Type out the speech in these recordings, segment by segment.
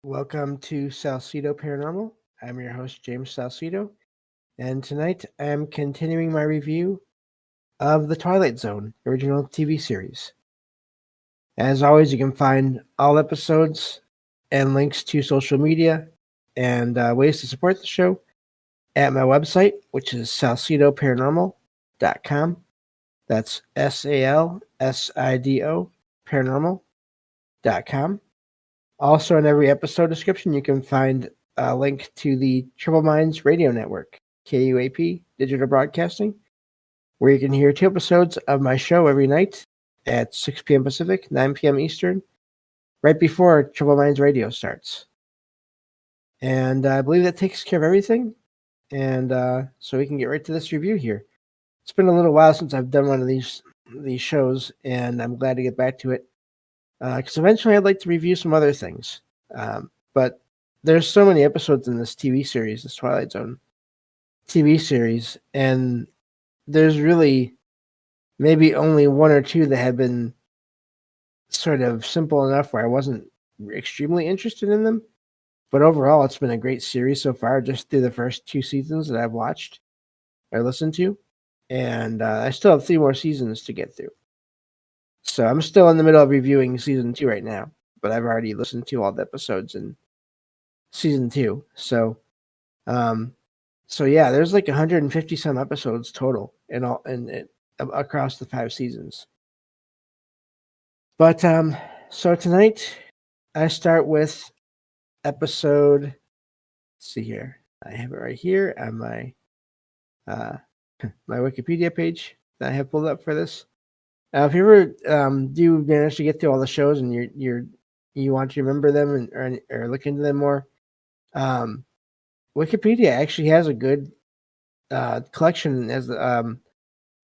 Welcome to Salsido Paranormal. I'm your host, James Salsido, and tonight I'm continuing my review of the Twilight Zone original TV series. As always, you can find all episodes and links to social media and ways to support the show at my website, which is salsidoparanormal.com. That's SALSIDO paranormal.com. Also, in every episode description, you can find a link to the Troubled Minds Radio Network, KUAP Digital Broadcasting, where you can hear 2 episodes of my show every night at 6 p.m. Pacific, 9 p.m. Eastern, right before Troubled Minds Radio starts. And I believe that takes care of everything. And so we can get right to this review here. It's been a little while since I've done one of these shows, and I'm glad to get back to it. Because eventually I'd like to review some other things. But there's so many episodes in this TV series, this Twilight Zone TV series, and there's really maybe only one or two that have been sort of simple enough where I wasn't extremely interested in them. But overall, it's been a great series so far, just through the first 2 seasons that I've watched or listened to. And I still have 3 more seasons to get through. So I'm still in the middle of reviewing season 2 right now, but I've already listened to all the episodes in season 2. So yeah, there's like 150 some episodes total in all across the 5 seasons. But so tonight I start with episode. Let's see here. I have it right here on my my Wikipedia page that I have pulled up for this. If you ever do manage to get through all the shows and you want to remember them or look into them more, Wikipedia actually has a good collection as a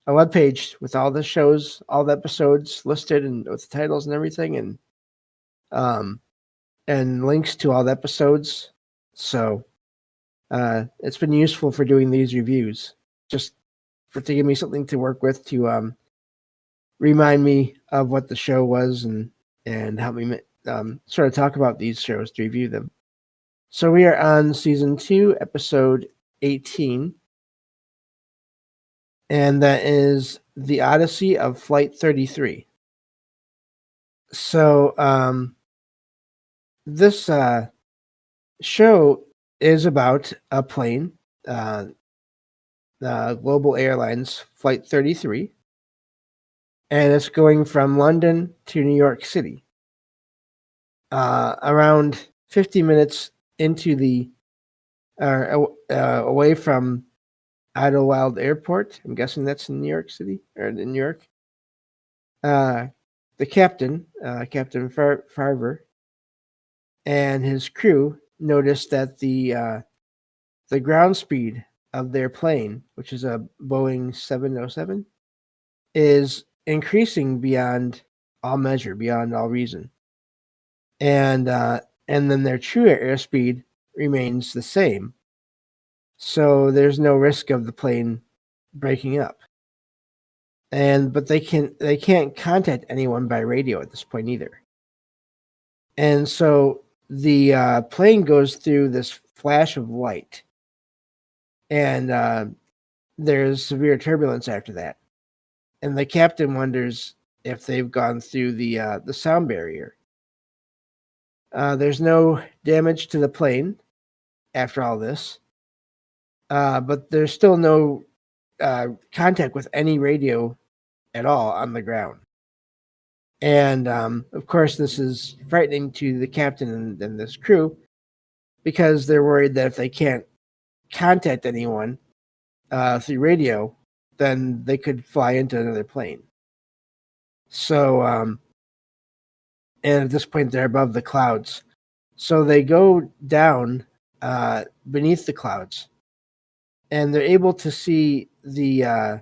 webpage with all the shows, all the episodes listed and with the titles and everything, and links to all the episodes. So it's been useful for doing these reviews, just to give me something to work with to remind me of what the show was and help me sort of talk about these shows to review them. So we are on season 2, episode 18, and that is The Odyssey of Flight 33. So this show is about a plane, Global Airlines Flight 33, and it's going from London to New York City. Around 50 minutes into the away from Idlewild Airport. I'm guessing that's in New York City or in New York. The captain, Captain Farver, and his crew noticed that the ground speed of their plane, which is a Boeing 707, is increasing beyond all measure, beyond all reason, and then their true airspeed remains the same. So there's no risk of the plane breaking up. But they can't contact anyone by radio at this point either. And so the plane goes through this flash of light, and there's severe turbulence after that. And the captain wonders if they've gone through the sound barrier. There's no damage to the plane after all this, but there's still no contact with any radio at all on the ground. And of course, this is frightening to the captain and this crew because they're worried that if they can't contact anyone through radio, then they could fly into another plane. So, and at this point, they're above the clouds. So they go down beneath the clouds, and they're able to see the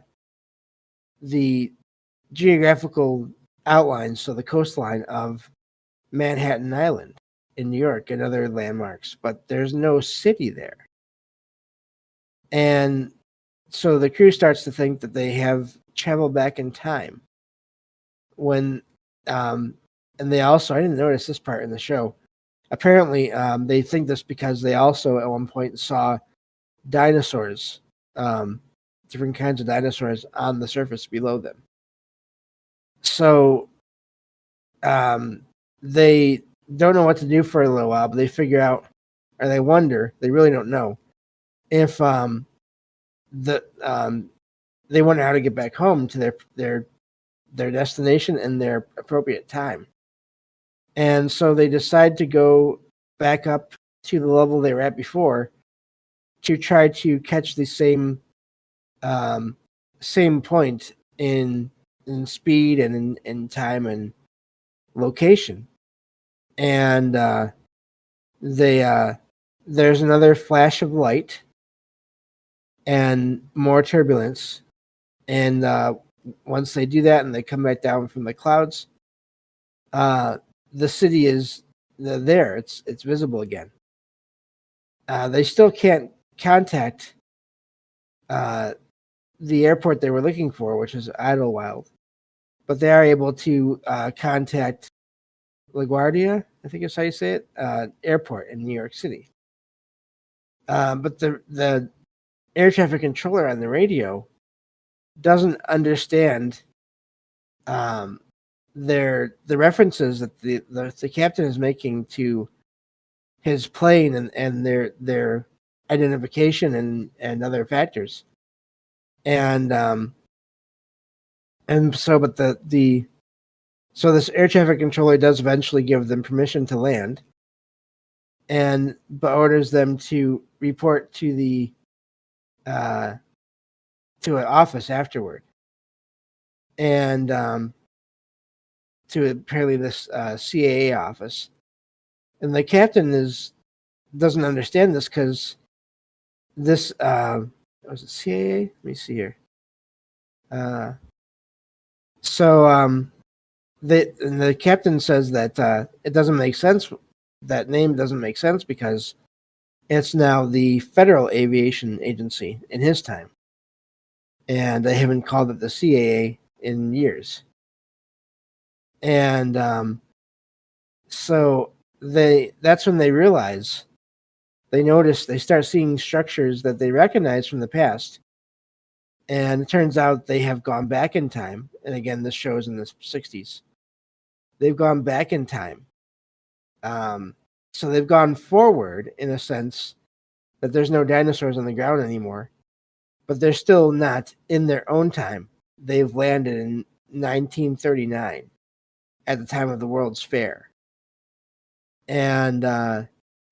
geographical outlines, so the coastline of Manhattan Island in New York and other landmarks, but there's no city there. And so the crew starts to think that they have traveled back in time. When and they also, I didn't notice this part in the show, apparently, they think this because they also at one point saw dinosaurs, different kinds of dinosaurs on the surface below them. So they don't know what to do for a little while, but they figure out, or they wonder, they really don't know, if they wonder how to get back home to their destination in their appropriate time. And so they decide to go back up to the level they were at before to try to catch the same point in speed and in time and location. And there's another flash of light and more turbulence. And once they do that and they come back down from the clouds, the city is there. It's visible again. They still can't contact the airport they were looking for, which is Idlewild, but they are able to contact LaGuardia, I think is how you say it, airport in New York City. But the air traffic controller on the radio doesn't understand the references that the captain is making to his plane and their identification and other factors. And so but so this air traffic controller does eventually give them permission to land, but orders them to report to the to an office afterward, and to apparently this CAA office. And the captain doesn't understand this because this was it CAA? Let me see here. The captain says that it doesn't make sense. That name doesn't make sense because it's now the Federal Aviation Agency in his time, and they haven't called it the CAA in years. And so that's when they realize, they start seeing structures that they recognize from the past. And it turns out they have gone back in time. And again, this shows in the 60s. They've gone back in time. So they've gone forward in a sense that there's no dinosaurs on the ground anymore, but they're still not in their own time. They've landed in 1939 at the time of the World's Fair. And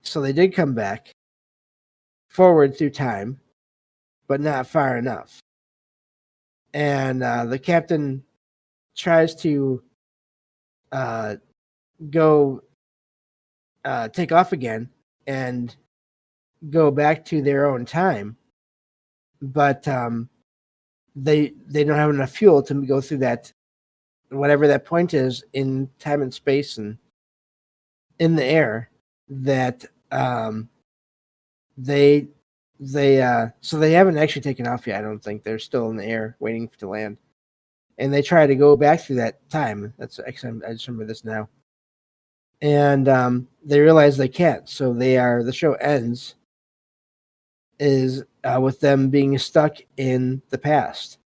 so they did come back forward through time, but not far enough. And the captain tries to go take off again and go back to their own time, but they don't have enough fuel to go through that, whatever that point is in time and space and in the air, that so they haven't actually taken off yet. I don't think. They're still in the air waiting to land, and they try to go back through that time. That's actually, I just remember this now. And they realize they can't, so the show ends with them being stuck in the past,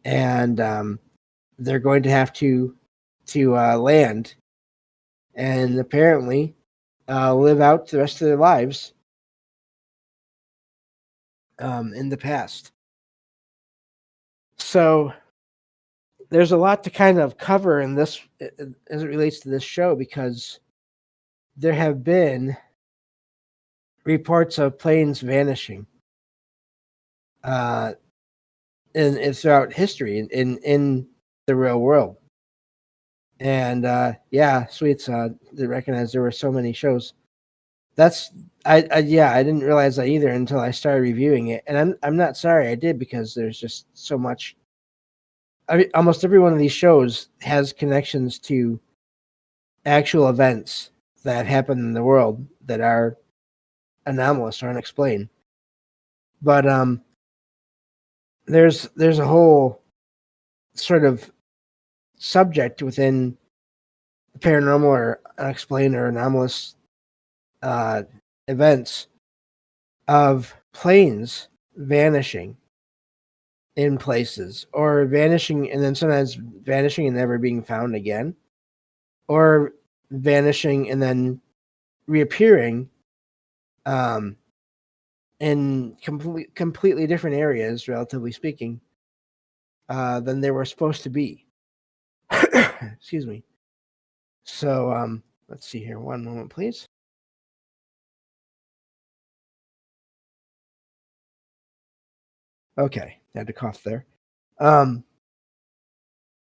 and they're going to have to land and apparently live out the rest of their lives in the past. So there's a lot to kind of cover in this as it relates to this show, because there have been reports of planes vanishing and throughout history in the real world. And Sweets, they recognize there were so many shows. I didn't realize that either until I started reviewing it, and I'm not sorry I did, because there's just so much. Almost every one of these shows has connections to actual events that happen in the world that are anomalous or unexplained. But there's a whole sort of subject within paranormal or unexplained or anomalous events of planes vanishing in places, or vanishing and then sometimes vanishing and never being found again, or vanishing and then reappearing in completely different areas, relatively speaking, than they were supposed to be. Excuse me. So let's see here. One moment, please. Okay, had to cough there.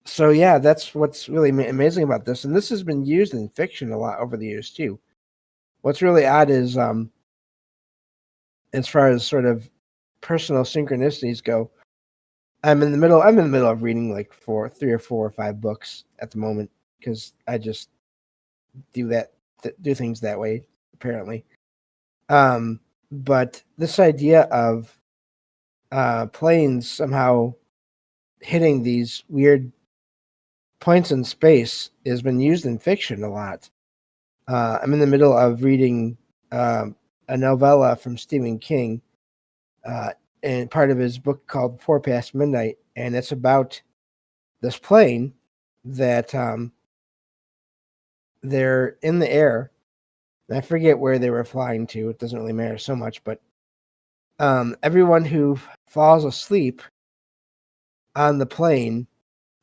So yeah, that's what's really amazing about this, and this has been used in fiction a lot over the years too. What's really odd is, as far as sort of personal synchronicities go, I'm in the middle of reading like 3 or 4 or 5 books at the moment, because I just do things that way, apparently. But this idea of planes somehow hitting these weird points in space has been used in fiction a lot. I'm in the middle of reading a novella from Stephen King, and part of his book called 4 Past Midnight, and it's about this plane that they're in the air. I forget where they were flying to. It doesn't really matter so much, but everyone who falls asleep on the plane,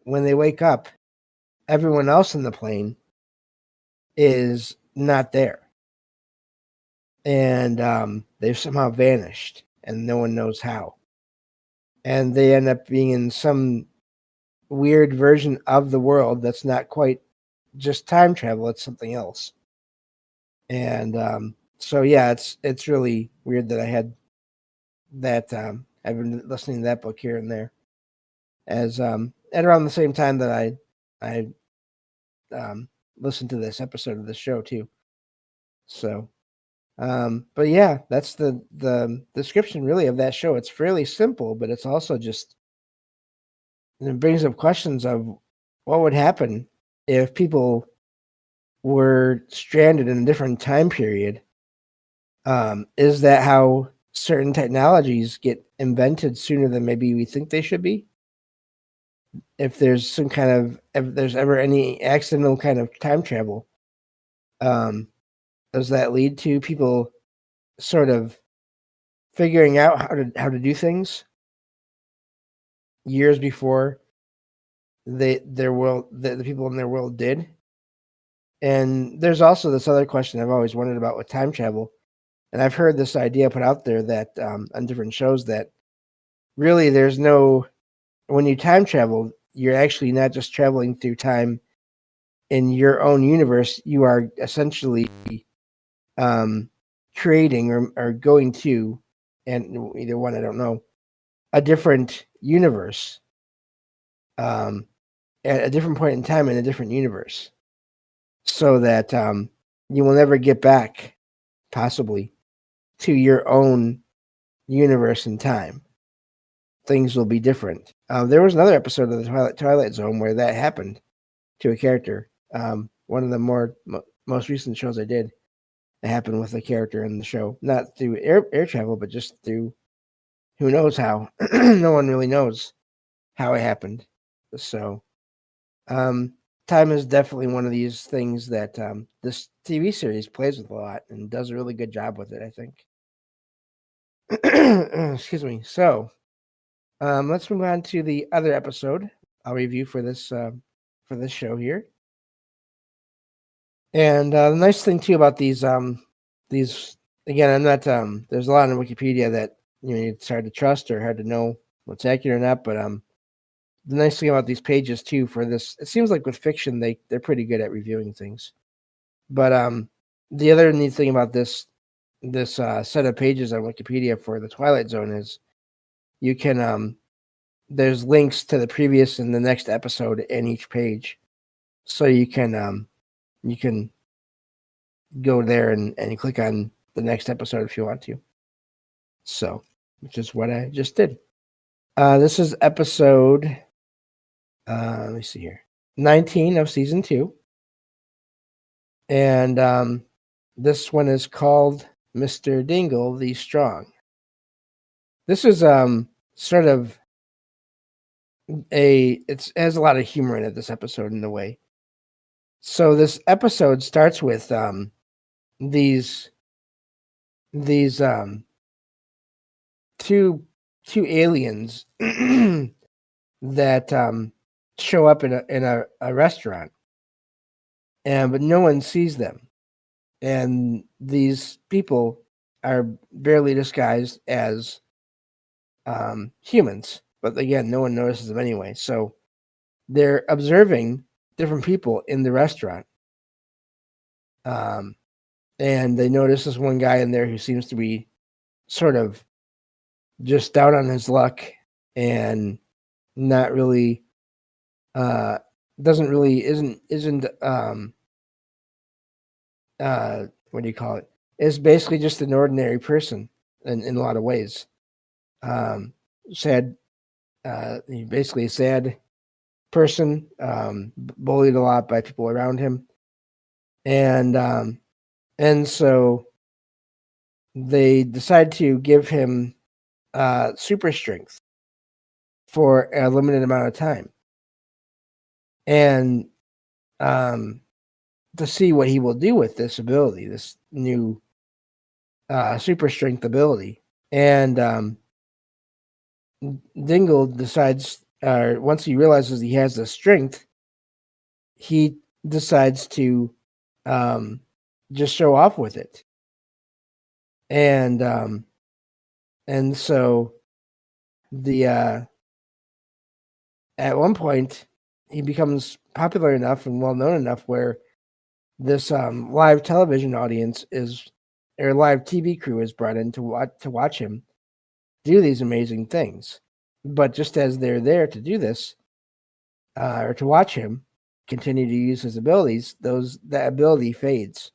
when they wake up, everyone else in the plane is not there. And they've somehow vanished, and no one knows how. And they end up being in some weird version of the world that's not quite just time travel, it's something else. And so yeah, it's really weird that I had that. I've been listening to that book here and there, as at around the same time that I listened to this episode of the show too. So but yeah, that's the description really of that show. It's fairly simple, but it's also just, it brings up questions of what would happen if people were stranded in a different time period. Is that how certain technologies get invented sooner than maybe we think they should be? If there's if there's ever any accidental kind of time travel, does that lead to people sort of figuring out how to do things years before the people in their world did? And there's also this other question I've always wondered about with time travel, and I've heard this idea put out there that on different shows, that really when you time travel, you're actually not just traveling through time in your own universe. You are essentially creating or going to, and either one, I don't know, a different universe, at a different point in time in a different universe, so that you will never get back, possibly, to your own universe in time. Things will be different. There was another episode of the Twilight Zone where that happened to a character. One of the most recent shows I did, it happened with a character in the show, not through air travel, but just through who knows how. No one really knows how it happened. So, time is definitely one of these things that this TV series plays with a lot and does a really good job with it, I think. Excuse me. So, let's move on to the other episode I'll review for this show here. And the nice thing too about these again, I'm not there's a lot on Wikipedia that it's hard to trust or hard to know what's accurate or not, but the nice thing about these pages too, for this, it seems like with fiction they're pretty good at reviewing things. But the other neat thing about this set of pages on Wikipedia for the Twilight Zone is you can there's links to the previous and the next episode in each page, so you can go there and click on the next episode if you want to. So, which is what I just did. This is episode, let me see here, 19 of season 2. And this one is called Mr. Dingle the Strong. This is sort of it has a lot of humor in it, this episode, in a way. So this episode starts with these two aliens that show up in a restaurant, but no one sees them, and these people are barely disguised as humans, but again, no one notices them anyway. So they're observing different people in the restaurant, and they notice this one guy in there who seems to be sort of just down on his luck and not really doesn't really isn't what do you call it, is basically just an ordinary person in a lot of ways. Sad, basically a sad person, bullied a lot by people around him, and so they decide to give him super strength for a limited amount of time, and to see what he will do with this ability, this new super strength ability. And Dingle decides, once he realizes he has the strength, he decides to just show off with it. And so the at one point he becomes popular enough and well known enough where this live television audience or live TV crew is brought in to watch him do these amazing things. But just as they're there to do this, or to watch him continue to use his abilities, that ability fades,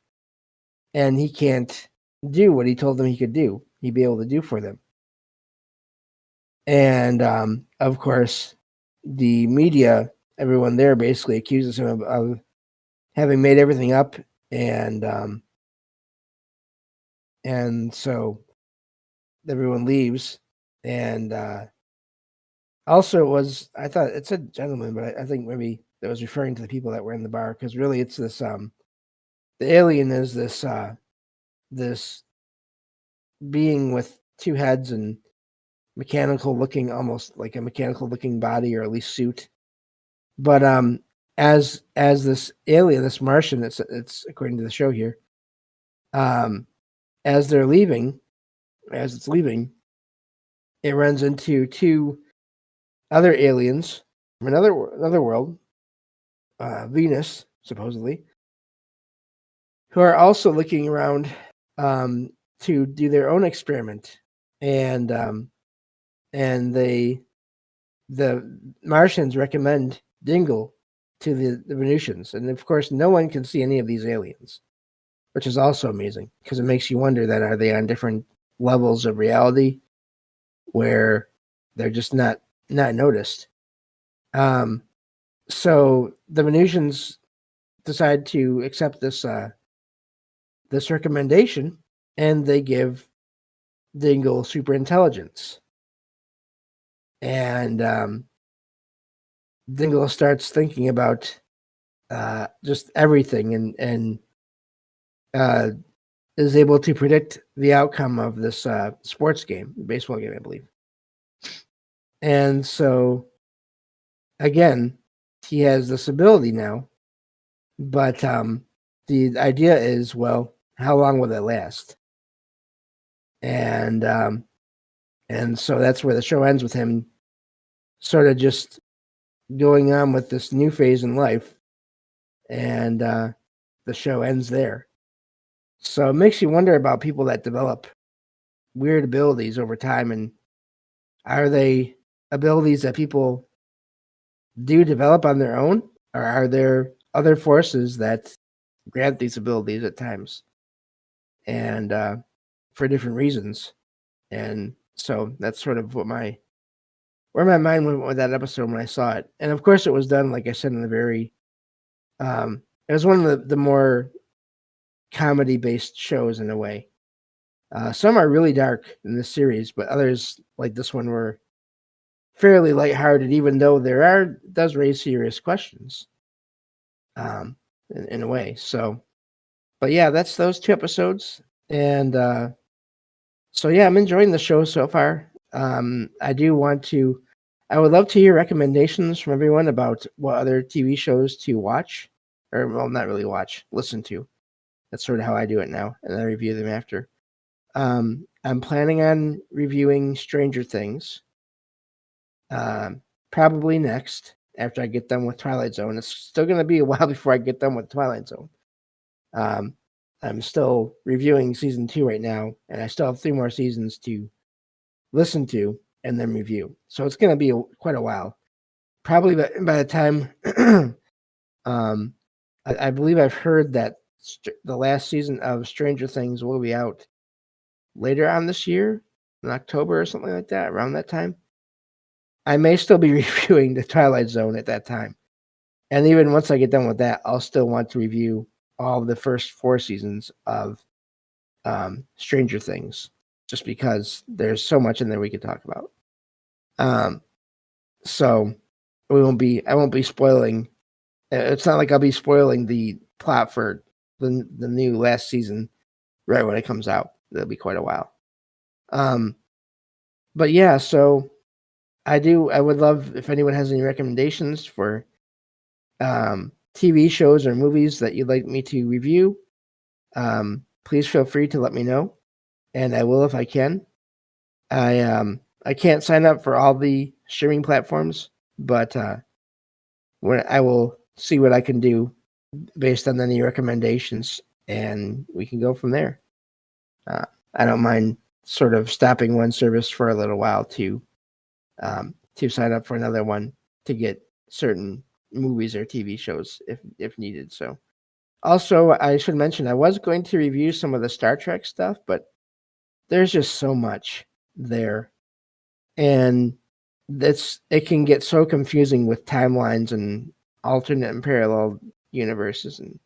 and he can't do what he told them he could do. He'd be able to do for them. And of course, the media, everyone there, basically accuses him of having made everything up, and so everyone leaves. And also, I thought it said gentleman, but I think maybe that was referring to the people that were in the bar, because really it's this the alien is this being with two heads and mechanical looking, almost like a mechanical looking body, or at least suit. But as this alien, this Martian, it's according to the show here, as it's leaving, it runs into two other aliens from another world, Venus, supposedly, who are also looking around to do their own experiment. And the Martians recommend Dingle to the Venusians, and of course, no one can see any of these aliens, which is also amazing, because it makes you wonder that are they on different levels of reality where they're just not noticed. So the Venusians decide to accept this recommendation, and they give Dingle super intelligence. And Dingle starts thinking about just everything, and is able to predict the outcome of this sports game, baseball game, I believe. And so, again, he has this ability now, but the idea is, well, how long will it last? And so that's where the show ends, with him sort of just going on with this new phase in life, and the show ends there. So it makes you wonder about people that develop weird abilities over time, and are they abilities that people do develop on their own, or are there other forces that grant these abilities at times, and for different reasons? And so that's sort of where my mind went with that episode when I saw it. And of course, it was done, like I said, in the very it was one of the more comedy-based shows in a way. Some are really dark in this series, but others, like this one, were fairly lighthearted, even though does raise serious questions, in a way. So, but yeah, that's those 2 episodes, and so yeah, I'm enjoying the show so far. I would love to hear recommendations from everyone about what other TV shows to watch, or well, not really watch, listen to. That's sort of how I do it now, and I review them after. I'm planning on reviewing Stranger Things. Probably next after I get done with Twilight Zone. It's still going to be a while before I get done with Twilight Zone. I'm still reviewing season 2 right now, and I still have 3 more seasons to listen to and then review. So it's going to be quite a while. Probably by the time, I believe I've heard that the last season of Stranger Things will be out later on this year, in October or something like that, around that time. I may still be reviewing the Twilight Zone at that time. And even once I get done with that, I'll still want to review all of the first 4 seasons of Stranger Things, just because there's so much in there we could talk about. So I won't be spoiling. It's not like I'll be spoiling the plot for the new last season right when it comes out. It'll be quite a while. But yeah, so I would love if anyone has any recommendations for TV shows or movies that you'd like me to review. Please feel free to let me know, and I will if I can. I can't sign up for all the streaming platforms, but when I will see what I can do based on any recommendations, and we can go from there. I don't mind sort of stopping one service for a little while to sign up for another one to get certain movies or TV shows if needed. So, also I should mention I was going to review some of the Star Trek stuff, but there's just so much there, and it can get so confusing with timelines and alternate and parallel universes, and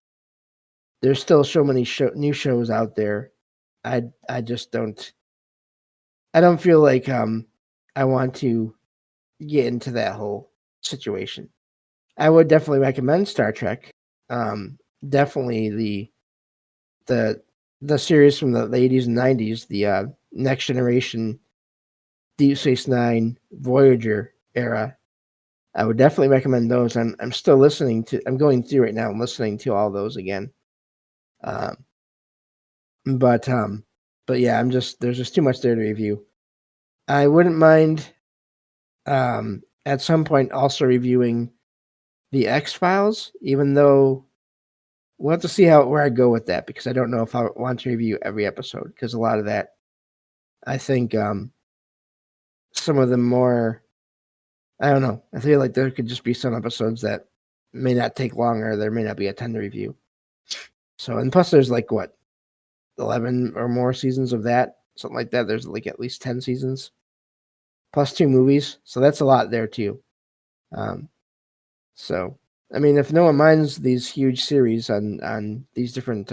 there's still so many new shows out there. I just don't. I don't feel like I want to get into that whole situation. I would definitely recommend Star Trek. Definitely the series from the 80s and 90s, the Next Generation, Deep Space Nine, Voyager era. I would definitely recommend those. I'm still listening to. I'm going through right now. I'm listening to all those again. But yeah, there's just too much there to review. I wouldn't mind at some point also reviewing the X-Files, even though we'll have to see where I go with that, because I don't know if I want to review every episode, because a lot of that, I think some of them more, I don't know. I feel like there could just be some episodes that may not take long, or there may not be a ton to review. So, and plus there's like 11 or more seasons of that, something like that. There's like at least 10 seasons plus 2 movies. So that's a lot there too. So, I mean, if no one minds these huge series on these different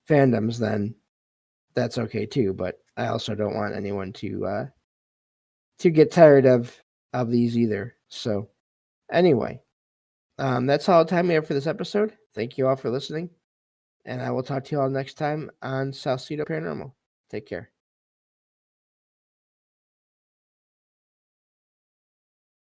fandoms, then that's okay too. But I also don't want anyone to get tired of these either. So, anyway, that's all the time we have for this episode. Thank you all for listening, and I will talk to you all next time on Salsido Paranormal. Take care.